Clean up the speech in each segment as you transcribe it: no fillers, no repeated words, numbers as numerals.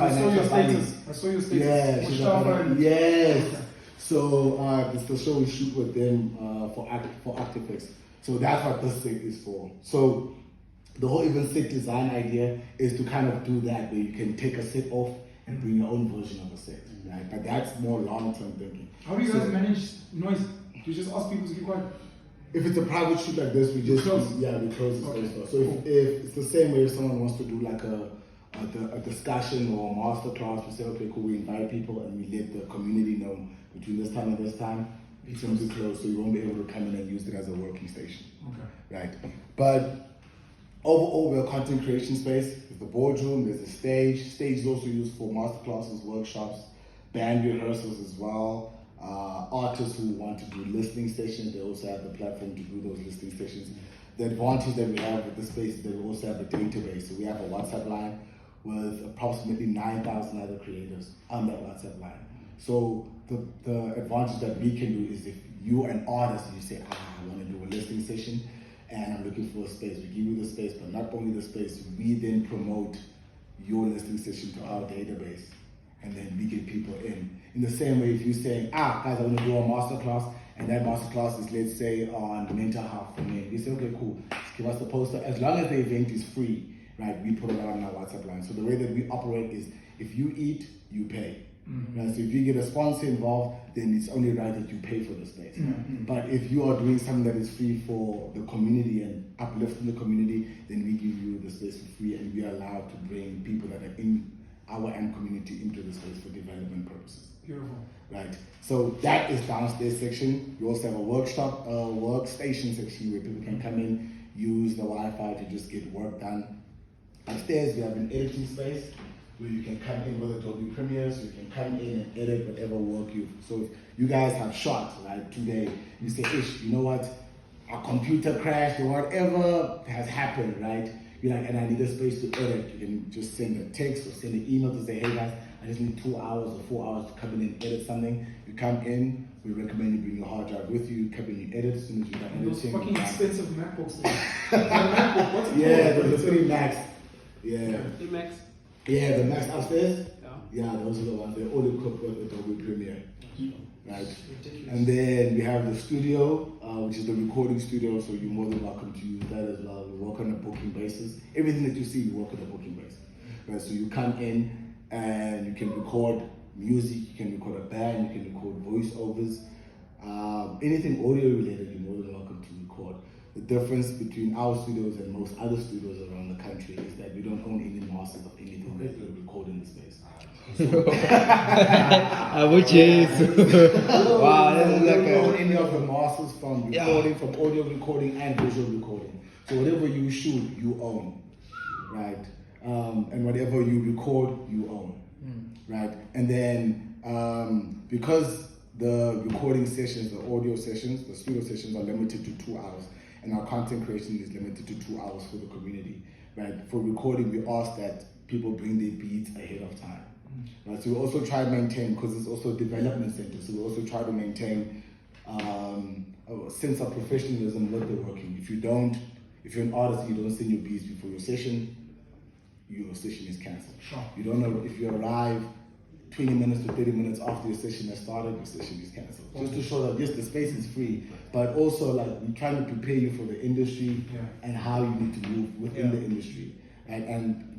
financial planning. I saw your status. Yeah, she's yes. So it's the show we shoot with them for Artifacts. So that's what this set is for. So the whole event set design idea is to kind of do that, where you can take a set off and bring your own version of a set, right? But that's more long-term thinking. How do you guys manage noise? Do you just ask people to keep quiet? If it's a private shoot like this, we just close. we close the space door. So if it's the same way if someone wants to do like a discussion or a master class, we say, okay, cool, we invite people and we let the community know between this time and this time, it's going to be closed, so you won't be able to come in and use it as a working station. Okay. Right. But overall, we're a content creation space. There's the boardroom, there's the stage. Stage is also used for master classes, workshops, band rehearsals as well. Artists who want to do listening sessions, they also have the platform to do those listening sessions. The advantage that we have with this space is that we also have a database. So we have a WhatsApp line with approximately 9,000 other creators on that WhatsApp line. So the advantage that we can do is if you're an artist and you say, I want to do a listening session and I'm looking for a space, we give you the space, but not only the space, we then promote your listening session to our database and then we get people in. In the same way, if you're saying, guys, I want to do a masterclass, and that masterclass is, let's say, on mental health for men. We say, okay, cool, just give us the poster. As long as the event is free, right, we put it on our WhatsApp line. So the way that we operate is, if you eat, you pay. Mm-hmm. Right? So if you get a sponsor involved, then it's only right that you pay for the space. Mm-hmm. But if you are doing something that is free for the community and uplifting the community, then we give you the space for free, and we are allowed to bring people that are in our AMP community into the space for development purposes. Beautiful. Right. So that is downstairs section. We also have a workstation section where people can come in, use the Wi-Fi to just get work done. Upstairs we have an editing space where you can come in with Adobe Premiere, so you can come in and edit whatever work you. So if you guys have shot like today, you say, Ish, you know what? Our computer crashed or whatever has happened, right? You're like, and I need a space to edit. You can just send a text or send an email to say, hey guys, I just need 2 hours or 4 hours to come in and edit something. You come in, we recommend you bring your hard drive with you, come in, you edit as soon as you're done editing. Those fucking expensive MacBooks. MacBook, what's it called? Yeah, the 3 Macs. Yeah. 3 Macs? Yeah, the Macs upstairs. Yeah. Yeah, those are the ones. They're all equipped with Adobe Premiere. Right. Ridiculous. And then we have the studio, which is the recording studio, so you're more than welcome to use that as well. We work on a booking basis. Everything that you see, we work on a booking basis. Right. So you come in and you can record music, you can record a band, you can record voiceovers, anything audio related, you're more than welcome to record. The difference between our studios and most other studios around the country is that we don't own any masters of anything that we record in the space. Which is wow, We that's don't like own a any of the masters from recording, from audio recording and visual recording. So whatever you shoot, you own, right? And whatever you record, you own, right? And then because the recording sessions, the audio sessions, the studio sessions are limited to 2 hours, and our content creation is limited to 2 hours for the community, right? For recording, we ask that people bring their beats ahead of time. Right, so we also try to maintain, because it's also a development center, so we also try to maintain a sense of professionalism with the working. If you're an artist and you don't send your beats before your session is cancelled. Sure. You don't know if you arrive 20 minutes to 30 minutes after your session has started, your session is cancelled. Just to show that yes, the space is free, but also like we're trying to prepare you for the industry and how you need to move within the industry. And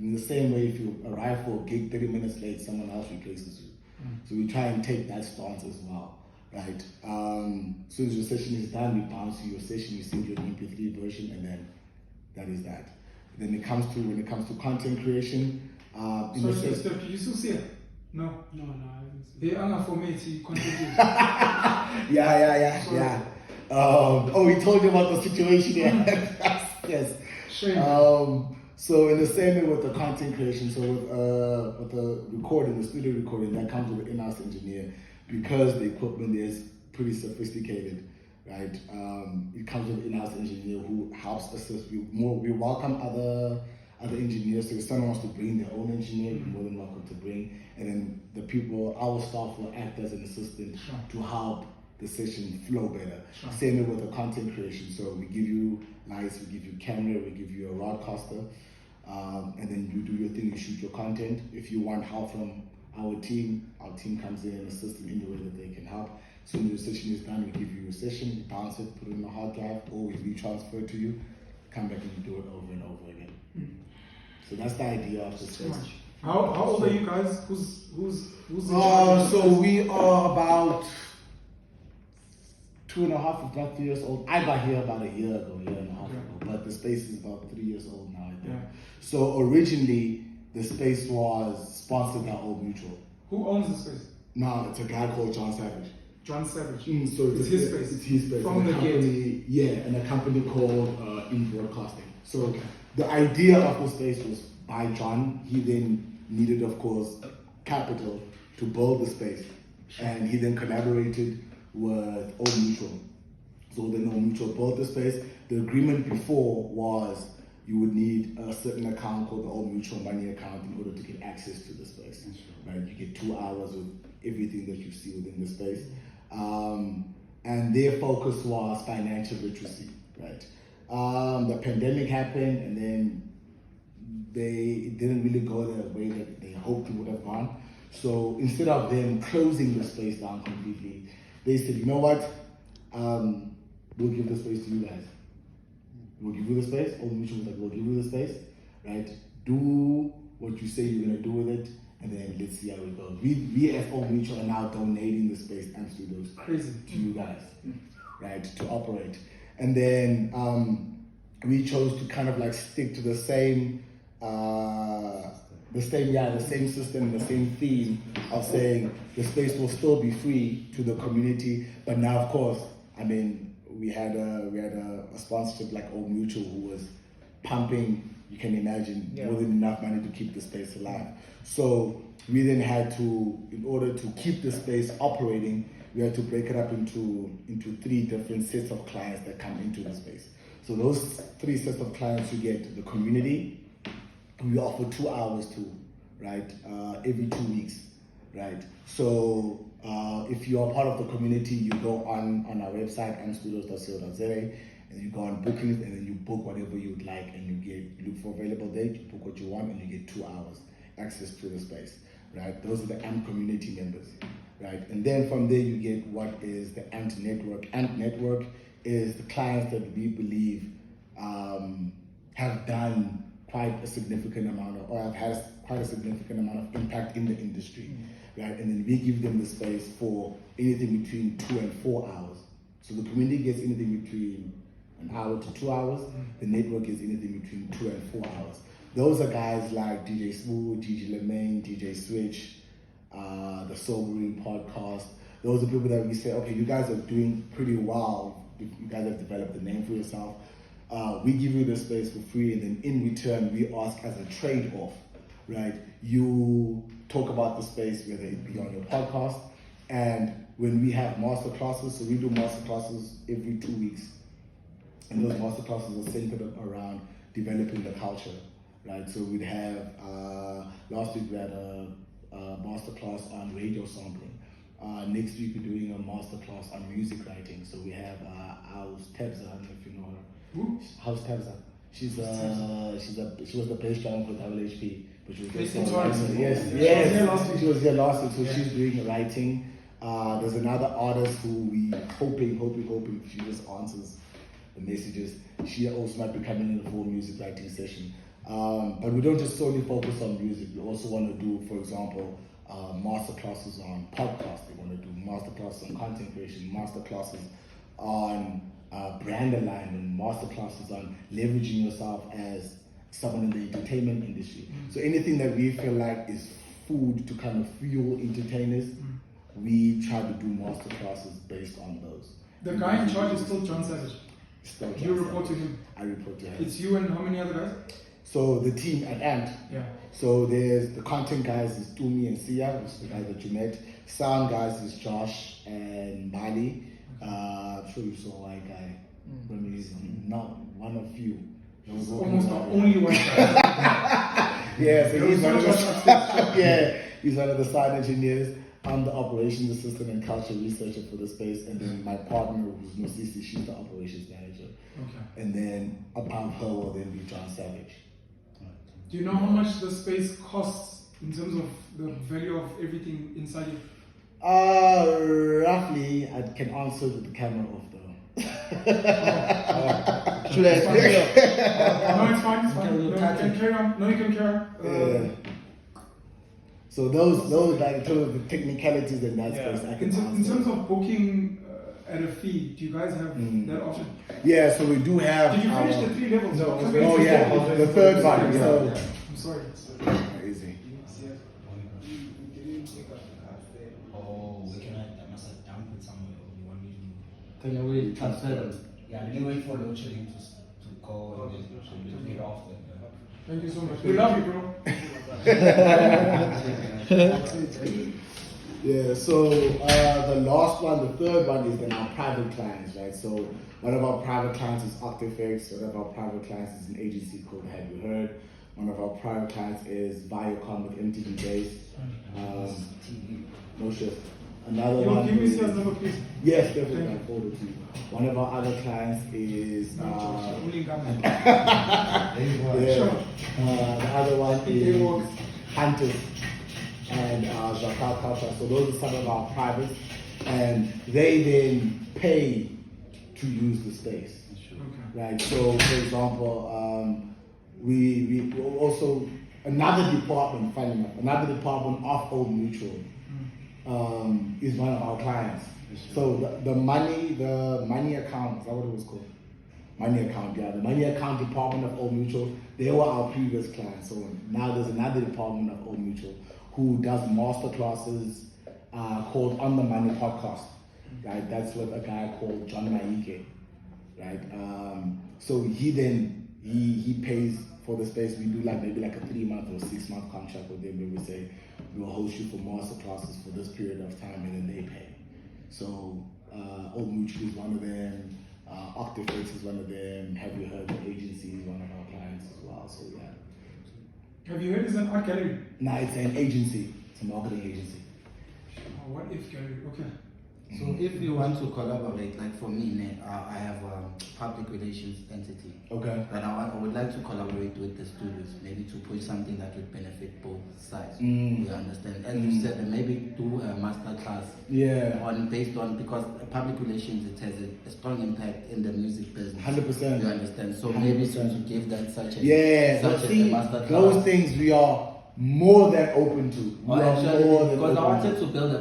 in the same way, if you arrive for a gig 30 minutes late, someone else replaces you. So we try and take that stance as well, right? As soon as your session is done, we bounce to your session, you send your MP3 version, and then that is that. Then when it comes to content creation, Can you still see it? No. I haven't seen it. Yeah, for me, to contribute. yeah. We told you about the situation here. Yes. Shame. So in the same way with the content creation, so with the recording, the studio recording, that comes with an in-house engineer, because the equipment is pretty sophisticated, right? It comes with an in-house engineer who helps assist. We welcome other engineers. So if someone wants to bring their own engineer, you're more than welcome to bring. And then the people, our staff will act as an assistant to help the session flow better. Same way with the content creation. So we give you lights, we give you camera, we give you a broadcaster. and then you do your thing, you shoot your content. If you want help from our team comes in and assists in any way that they can help. As soon as the session is done, we give you a session, you bounce it, put it in a hard drive, or we transfer it to you, come back and you do it over and over again. So that's the idea of the space. How old are you guys? Who's in charge? So we are about 2.5, if not 3 years old. I got here about a year and a half ago, but the space is about 3 years old now, I think. Yeah. So originally, the space was sponsored by Old Mutual. Who owns the space? Now it's a guy called John Savage. John Savage. So It's his space. It's his space. From And the a company, yeah, and a company called In Broadcasting. So the idea of the space was by John. He then needed, of course, capital to build the space, and he then collaborated with Old Mutual. So then Old Mutual built the space. The agreement before was you would need a certain account called the Old Mutual Money account in order to get access to the space. Right? You get 2 hours with everything that you see within the space. And their focus was financial literacy, right? The pandemic happened, and then it didn't really go the way that they hoped it would have gone. So instead of them closing the space down completely, they said, you know what? We'll give the space to you guys. We'll give you the space. Old Mutual was like, we'll give you the space, right? Do what you say you're gonna do with it, and then let's see how it goes. We as Old Mutual are now donating the space and studios to you guys, right, to operate. And then we chose to kind of like stick to the same system, the same theme of saying the space will still be free to the community, but now of course, I mean, we had a sponsorship like Old Mutual who was pumping, you can imagine, more than enough money to keep the space alive. So we then had to, in order to keep the space operating, we had to break it up into 3 different sets of clients that come into the space. So those 3 sets of clients, you get the community. We offer 2 hours to, right, every 2 weeks, right? So if you are part of the community, you go on our website, ampstudios.co.za, and you go on bookings, and then you book whatever you'd like, and you look for available date, you book what you want, and you get 2 hours access to the space, right? Those are the AMP community members, right? And then from there, you get what is the AMP network. AMP network is the clients that we believe have done quite a significant amount of, or have had quite a significant amount of impact in the industry, right? And then we give them the space for anything between 2 and 4 hours. So the community gets anything between an hour to 2 hours. The network is anything between 2 and 4 hours. Those are guys like DJ Smooth, DJ Lemaine, DJ Switch, the Sobering podcast. Those are people that we say, okay, you guys are doing pretty well. You guys have developed a name for yourself. We give you the space for free, and then in return, we ask as a trade-off, right? You talk about the space, whether it be on your podcast, and when we have master classes, so we do master classes every 2 weeks, and those master classes are centered around developing the culture, right? So we'd have, last week we had a master class on radio sampling. Next week we're doing a master class on music writing. So we have House Tebza, I don't know if you know her. Who? House Tebza. She was the bass drummer for WHP, but she was Based the in Toronto. Yes. She was here last week, so she's doing writing. There's another artist who we hoping she just answers the messages. She also might be coming in for a music writing session. But we don't just solely focus on music. We also want to do, for example, master classes on podcast. We want to do master classes on content creation, master classes on brand alignment, master classes on leveraging yourself as someone in the entertainment industry. So anything that we feel like is food to kind of fuel entertainers, we try to do master classes based on those. The guy in charge is still John Savage. Still You report to him. I report to him. It's you and how many other guys? So the team at AMP. Yeah. So there's the content guys is Tumi and Sia, which is the guys that you met. Sound guys is Josh and Mali. I'm sure you saw a white guy. I mean, he's not one of few. Almost the only one guy. Yeah, so he's one of the he's one of the sound engineers. I'm the operations assistant and culture researcher for the space, and then my partner, who's Nosisi, she's the operations manager. Okay. And then above her will then be John Savage. Do you know how much the space costs in terms of the value of everything inside it? Roughly, I can answer with the camera off though. Should I explain it? No, it's fine, it's fine. No, you can carry on. No, you can carry on. So those like in terms of the technicalities in that space, I can In answer. terms of booking at a fee, do you guys have that option? Yeah, so we do have. Did you finish the 3 levels? No. Oh yeah, the third one. So I'm sorry. easy. Oh, we cannot. I must have dumped it somewhere. You want me to? Can you wait? Transfer them. Yeah, let me wait for load shedding to go and then to get off them. Thank you so much. We love you, bro. Yeah, so the last one, the third one is then our private clients, right? So one of our private clients is Octafix, one of our private clients is an agency called Have You Heard? One of our private clients is Viacom with MTV Base. No shit. Another You one give me is, sales number, please. yes, definitely, I'll forward it to you. One of our other clients is Only government. yeah. Sure. The other one is Hunters and Jacques Culture. So those are some of our privates, and they then pay to use the space. Okay. Right. So, for example, we also another department. Funny enough, another department of Old Mutual is one of our clients. So the money account, is that what it was called? Money account, yeah. The money account department of Old Mutual, they were our previous clients. So now there's another department of Old Mutual who does master classes called On the Money Podcast. Right? That's with a guy called John Maike. Right? So he pays for the space. We do maybe a 3-month or 6-month contract with them where we say we'll host you for master classes for this period of time, and then they pay. So Old Mutual is one of them. Octafix is one of them. Have You Heard? The agency is one of our clients as well. So yeah. Have you heard it's an art gallery? No, it's an agency. It's a marketing agency. Oh, what if gallery? Okay. So if you want to collaborate, like for me, I have a public relations entity. Okay. But I would like to collaborate with the studios, maybe to push something that would benefit both sides. Mm. You understand? As you said, and maybe do a master class Yeah. based on, because public relations, it has a strong impact in the music business. 100%. You understand? So maybe to 100%. give that such a But a see, master class. those things we are more than open to. We Well, are actually, more than because I open wanted to build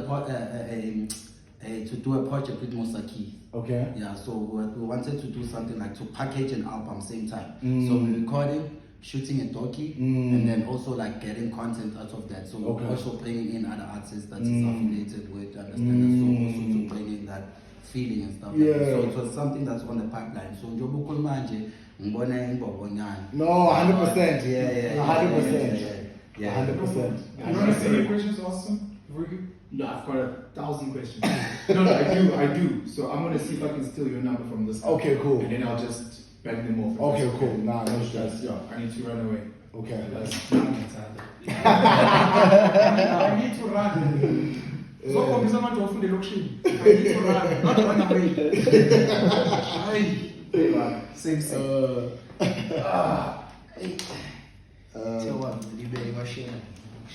to do a project with Mosaki. Okay. Yeah, so we wanted to do something like to package an album same time. Mm. So we're recording, shooting a docu, and then also like getting content out of that. So Okay. we're also bringing in other artists that is affiliated with, understand? So also to bring in that feeling and stuff. Yeah. Like that. So it was something that's on the pipeline. So njobu manje ngibona imbobo nyana. No, 100%. Yeah. 100%. Yeah. 100%. You want to see any questions to ask them? Before we go? No, I've got 1,000 questions. no, I do. So I'm gonna see if I can steal your number from this guy. Okay, cool. And then I'll just bang them off. Okay, cool. Nah, no stress. Yeah, I need to run away. Okay. That's I need to run. So, for someone to open the location. I need to run, not run away. same.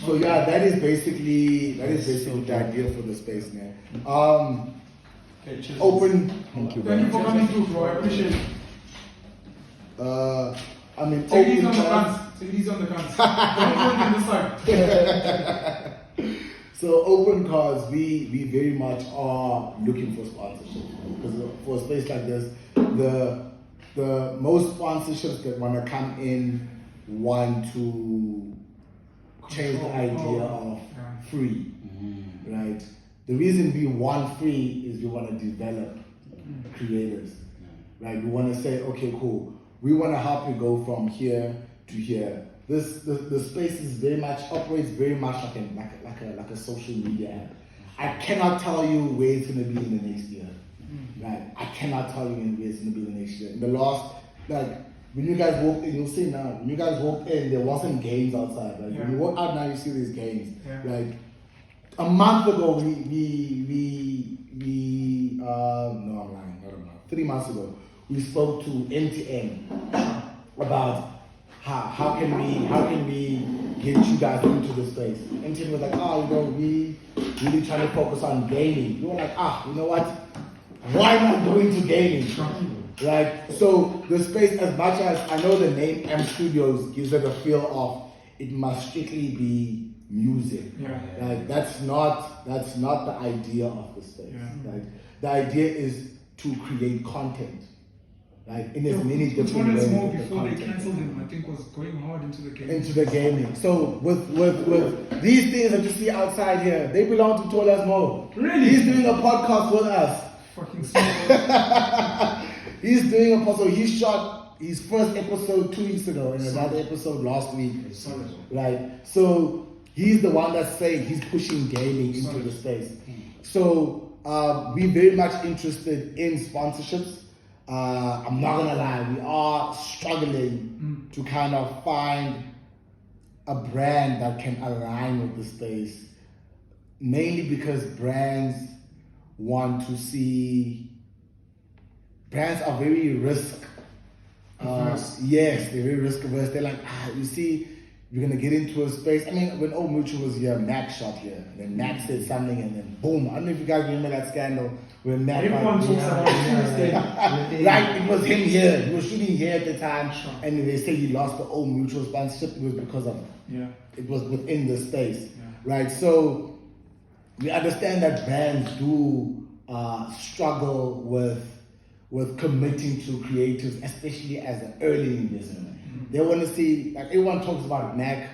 So yeah, that is basically the idea for the space now. Okay, cheers. Open. Thank you for coming through, bro. I appreciate it. Take these on the guns. Take these on the guns. Don't put it in this side. So open cars, we very much are looking for sponsorship, because for a space like this, the most sponsorships that want to come in want to change the idea of free, right? The reason we want free is we want to develop creators, right? We want to say, okay, cool, we want to help you go from here to here. The space is operates very much like a social media app. I cannot tell you where it's going to be in the next year, right? I cannot tell you where it's going to be in the next year. In the last, when you guys walked in, you'll see now. When you guys walked in, there wasn't games outside. Like when you walk out now, you see these games. Yeah. Like a month ago, no, I'm lying. Not a month. 3 months ago, we spoke to MTN about how can we get you guys into the space? MTN was like, we really trying to focus on gaming. You were like, you know what? Why not go into gaming? Right? So the space, as much as I know the name M Studios gives it a feel of it must strictly be music. Yeah. Like that's not the idea of the space. Yeah. Like the idea is to create content. Like in as many different Which one is ways. more with the before they content. cancelled him, I think was going hard into the game. Into the gaming. So with these things that you see outside here, they belong to Tolas Mo. Really? He's doing a podcast with us. Fucking smart. He's doing a podcast. So he shot his first episode 2 weeks ago and another episode last week. Solid. Right. So he's the one that's saying he's pushing gaming into the space. So we're very much interested in sponsorships. I'm not gonna lie, we are struggling to kind of find a brand that can align with the space. Mainly because brands are very risk. Averse. Yes, they're very risk averse. They're like, you see, you're gonna get into a space. I mean, when Old Mutual was here, Mac shot here, and then Mac said something, and then boom. I don't know if you guys remember that scandal where Mac. Everyone talks about Tuesday. Right, it was him here. He was shooting here at the time, and they say he lost the Old Mutual sponsorship. It was because of it was within the space, right? So we understand that brands do struggle with committing to creatives, especially as an early investment. They want to see, like everyone talks about Mac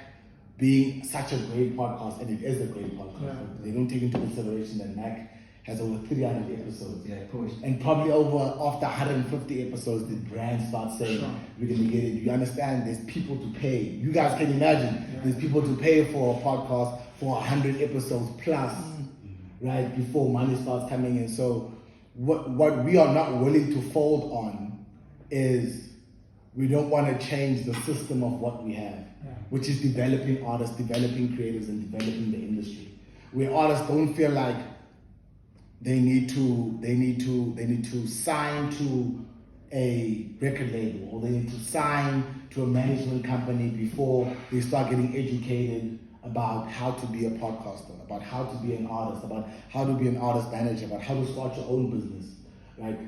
being such a great podcast, and it is a great podcast. Yeah. They don't take into consideration that Mac has over 300 episodes. Yeah, pushed. And probably after 150 episodes, the brand starts saying, we're going to get it. You understand? There's people to pay. You guys can imagine. There's people to pay for a podcast for 100 episodes plus, right, before money starts coming in. So what we are not willing to fold on is we don't want to change the system of what we have, which is developing artists, developing creatives, and developing the industry. Where artists don't feel like they need to sign to a record label, or they need to sign to a management company before they start getting educated about how to be a podcaster, about how to be an artist, about how to be an artist manager, about how to start your own business. Right?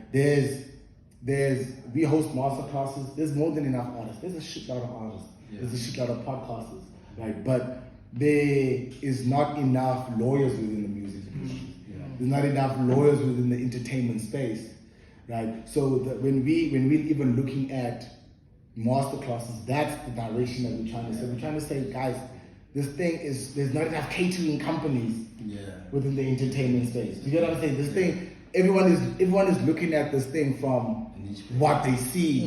We host masterclasses. There's more than enough artists. There's a shitload of artists. There's a shitload of podcasters, right? But there is not enough lawyers within the music industry. There's not enough lawyers within the entertainment space, right? So when we're even looking at masterclasses, that's the direction that we're trying to say. We're trying to say, guys, there's not enough catering companies within the entertainment space. You get what I'm saying? This thing, everyone is looking at this thing from what they see,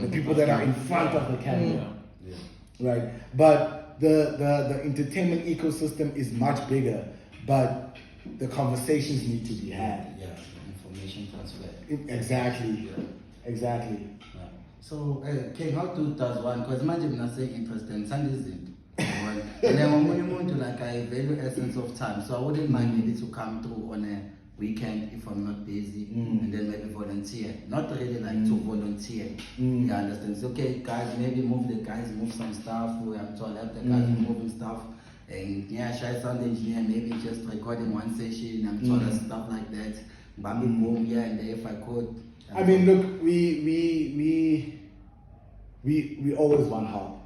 the people that are in front of the camera, right? But the entertainment ecosystem is much bigger, but the conversations need to be had. Yeah, information transfer. Exactly. Exactly. Yeah. So, King, how does one? Because imagine I'm saying interest in Sundays. And then when like I value essence of time, so I wouldn't mind maybe to come through on a weekend if I'm not busy, and then maybe volunteer. Not really like to volunteer. You understand? It's okay, guys. Maybe move some stuff. I'm trying to help the guys moving stuff. And shy sound engineer, maybe just recording one session. I'm trying to stuff like that. Bambi boom, and there if I could. I mean, look, we always want help,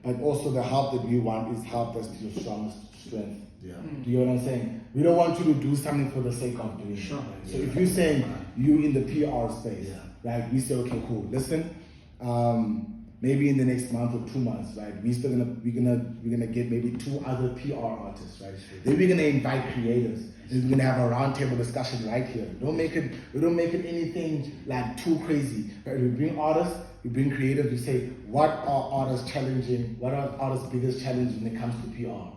but also the help that we want is help that's your strongest strength. Yeah. Do you know what I'm saying? We don't want you to do something for the sake of doing it. Sure. So if you're saying you in the PR space, right? We say, okay, cool. Listen, maybe in the next month or 2 months, right? We're gonna get maybe 2 other PR artists, right? Then we're gonna invite creators. Then we're gonna have a roundtable discussion right here. We don't make it anything like too crazy. Right? We bring artists, we bring creators. We say, what are artists challenging? What are artists' biggest challenge when it comes to PR?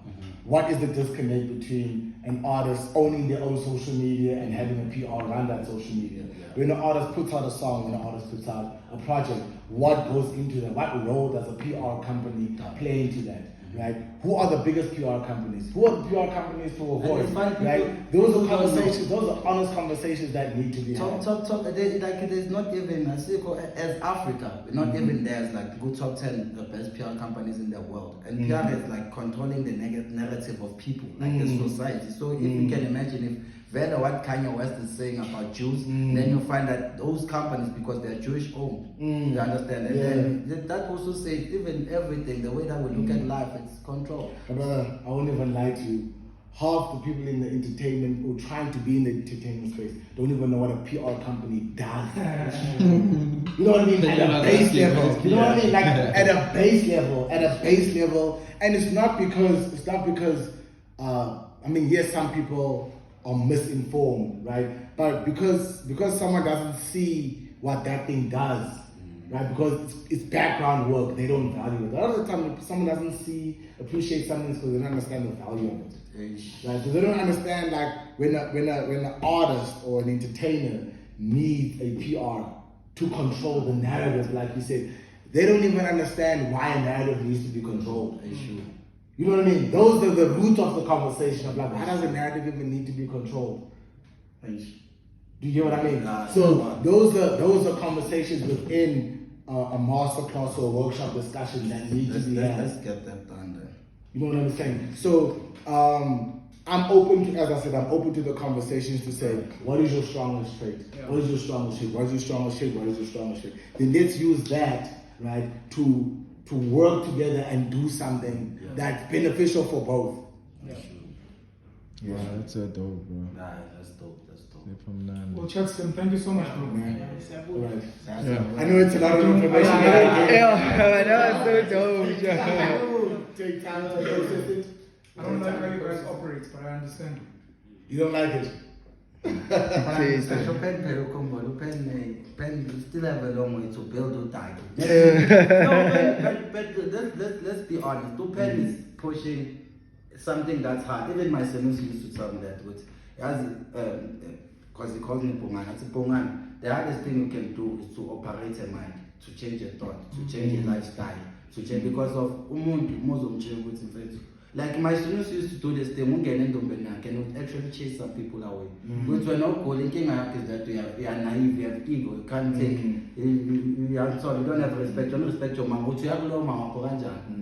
What is the disconnect between an artist owning their own social media and having a PR run that social media? When an artist puts out a song, when an artist puts out a project, what goes into that? What role does a PR company play into that? right? Who are the biggest PR companies? Who are the PR companies to avoid, it's funny, people right? Those don't are know. conversations, those are honest conversations that need to be had. Top. There's not even as Africa, we're not even there as like good top 10 the best PR companies in the world. And PR is like controlling the narrative of people, like the society. So if you can imagine if Vela, what Kanye West is saying about Jews, then you find that those companies, because they're Jewish owned, you understand? And then that also says even everything, the way that we look at life, it's control. Brother, I won't even lie to you. Half the people in the entertainment or trying to be in the entertainment space don't even know what a PR company does. You know what I mean? At a base level. You know what I mean? Like at a base level. And it's not because I mean, yes, some people are misinformed, right? But because someone doesn't see what that thing does, right? Because it's background work, they don't value it. A lot of the time, if someone doesn't appreciate something because they don't understand the value of it. Right? So they don't understand like when an artist or an entertainer needs a PR to control the narrative, like you said, they don't even understand why a narrative needs to be controlled. You know what I mean? Those are the root of the conversation of like, why does a narrative even need to be controlled? Do you get what I mean? So those are conversations within a masterclass or a workshop discussion that need to be had. Let's get that done then. You know what I'm saying? So I'm open to, as I said, I'm open to the conversations to say, what is your strongest trait? Yeah. What is your strongest trait? What is your strongest trait? What is your strongest trait? Then let's use that, right, to work together and do something that's beneficial for both. Yeah, that's so dope, bro. Nah, that's dope. They're from Nanda. Well, Chuckson, thank you so much, bro. Right. Yeah. I know it's a lot of information. Yeah, that was so dope. Take time to process it. I don't like how you guys operate, but I understand. You don't like it? Pen still have a long way to build or die. But let's be honest. Pen is pushing something that's hard. Even my siblings used to tell me that with because he calls me Pongan. It's a Pongan. The hardest thing you can do is to operate a mind, to change a thought, to change a lifestyle, to change because of umuntu. Like my students used to do this thing, can actually chase some people away. But we're not calling king is that we are naive, we have ego, you can't take you are sorry, you don't have respect, you don't respect your mom. You have low mama.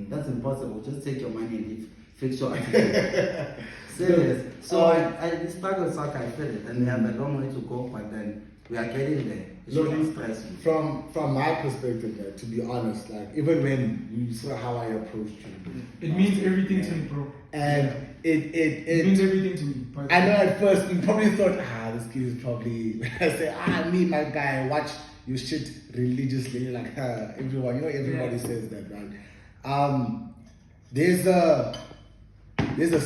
That's impossible. Just take your money and leave. Fix your attitude. Serious. So I struggle with soccer, I feel it, and we have a long way to go, but then we are getting there. It shouldn't stress you. From my perspective, man, to be honest, like even when you saw how I approached you, It means everything to me, bro. and It means everything to me. But I know at first you probably thought, this kid is probably I say, me, my guy, watch your shit religiously, like everyone, everybody says that, right? There's a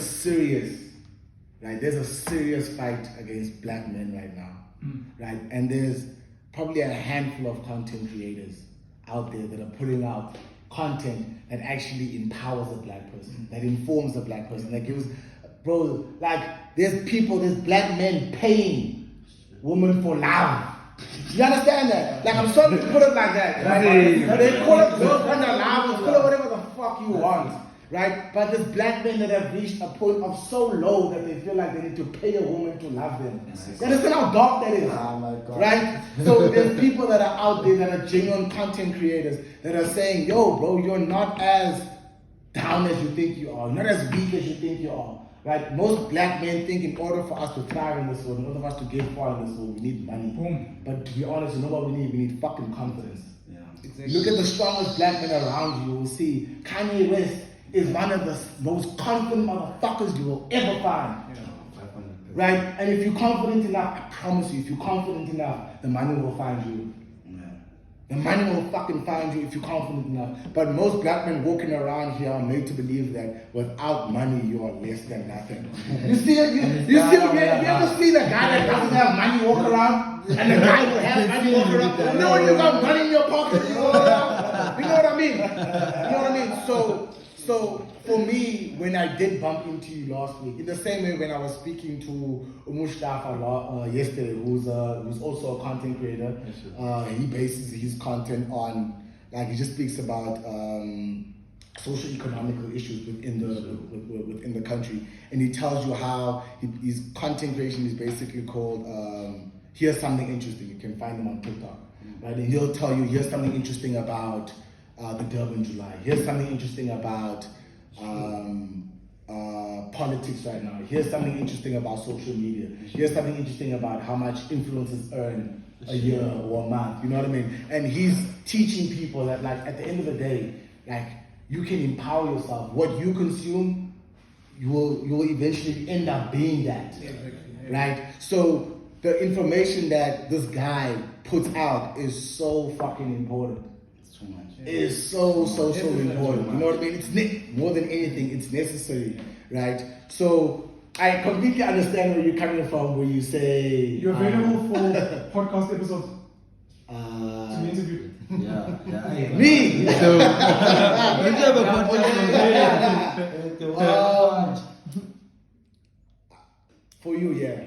serious fight against black men right now, right? And there's probably a handful of content creators out there that are putting out content that actually empowers a black person, that informs a black person, that gives, bro, like there's black men paying women for love. You understand that? Like I'm sorry to put it like that. Right? They call it girlfriend or love, call it whatever the fuck you want. Right? But there's black men that have reached a point of so low that they feel like they need to pay a woman to love them. You understand how dark that is? Oh my God. Right? So there's people that are out there that are genuine content creators that are saying, yo, bro, you're not as down as you think you are. You're not as weak as you think you are. Right? Most black men think in order for us to thrive in this world, in order for us to get far in this world, we need money. Boom. But to be honest, you know what we need? We need fucking confidence. Yeah. Exactly. Look at the strongest black men around you. You will see Kanye West is one of the most confident motherfuckers you will ever find. Right? And if you're confident enough, I promise you, if you're confident enough, the money will find you. The money will fucking find you if you're confident enough. But most black men walking around here are made to believe that without money you are less than nothing. You see it? You ever seen a guy that doesn't have money walk around? And the guy who has money walk around? You know when you got money in your pocket, you know what I mean? You know what I mean? So for me, when I did bump into you last week, in the same way when I was speaking to Mustafa yesterday, who's also a content creator, he bases his content on, like he just speaks about socio-economical issues within the country, and he tells you how his content creation is basically called here's something interesting. You can find him on TikTok, right? And he'll tell you here's something interesting about the Durban July. Here's something interesting about politics right now. Here's something interesting about social media. Here's something interesting about how much influencers earn a year or a month. You know what I mean? And he's teaching people that, like, at the end of the day, like, you can empower yourself. What you consume, you will eventually end up being that, right? So the information that this guy puts out is so fucking important. It's too much. It is so important. You know what I mean? It's more than anything, it's necessary, right? So I completely understand where you're coming from, where you say You're available for podcast episodes to be interviewed. Yeah. me. So, don't you have a podcast from For you, yeah.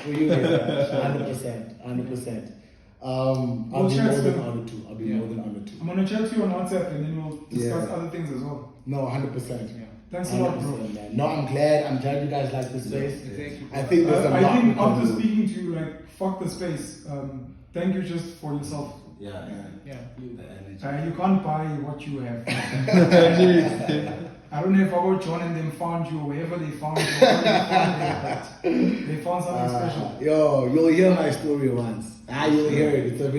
For you, yeah. 100%. I'll We'll be chat more than soon. honored to. I'll be more than honored to. I'm gonna chat to you on WhatsApp and then we'll discuss Yeah. other things as well. No, 100%. Yeah. Thanks a lot, bro. 100%, man. No, I'm glad you guys like this space. Thank you. I think there's a lot. I think we can after do. speaking to you, like, fuck the space. Thank you just for yourself. Yeah. Yeah. The energy. You can't buy what you have. I don't know if our John and them found you or wherever they found you. They found something special. Yo, you'll hear my story once. You'll hear it. It's a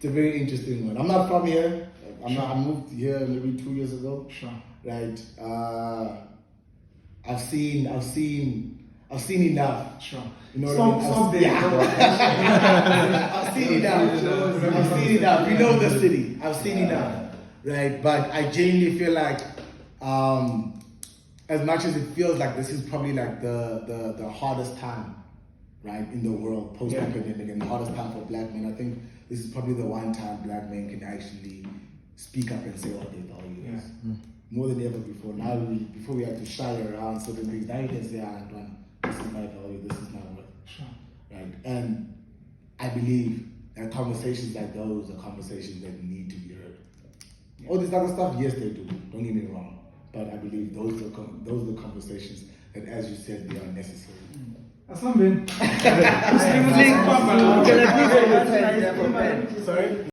very interesting one. I'm not from here. I moved here maybe 2 years ago. Sure. Right. I've seen enough. Sure. You know what I mean? Stop there. Yeah. I've seen enough. You know the city. I've seen enough. Right. But I genuinely feel like, as much as it feels like this is probably like the hardest time, right, in the world post-pandemic, and the hardest time for black men, I think this is probably the one time black men can actually speak up and say what they value is. More than ever before. Now, before we had to shy around certain things, now you can say, Antoine, this is my value, this is my worth. Sure. Right? And I believe that conversations like those are conversations that need to be heard. All this other stuff, yes, they do. Don't get me wrong. But I believe those are the conversations that, as you said, they are necessary. Aslan Ben. Link. Aslan Ben. Can I please have one side there for Ben? Sorry?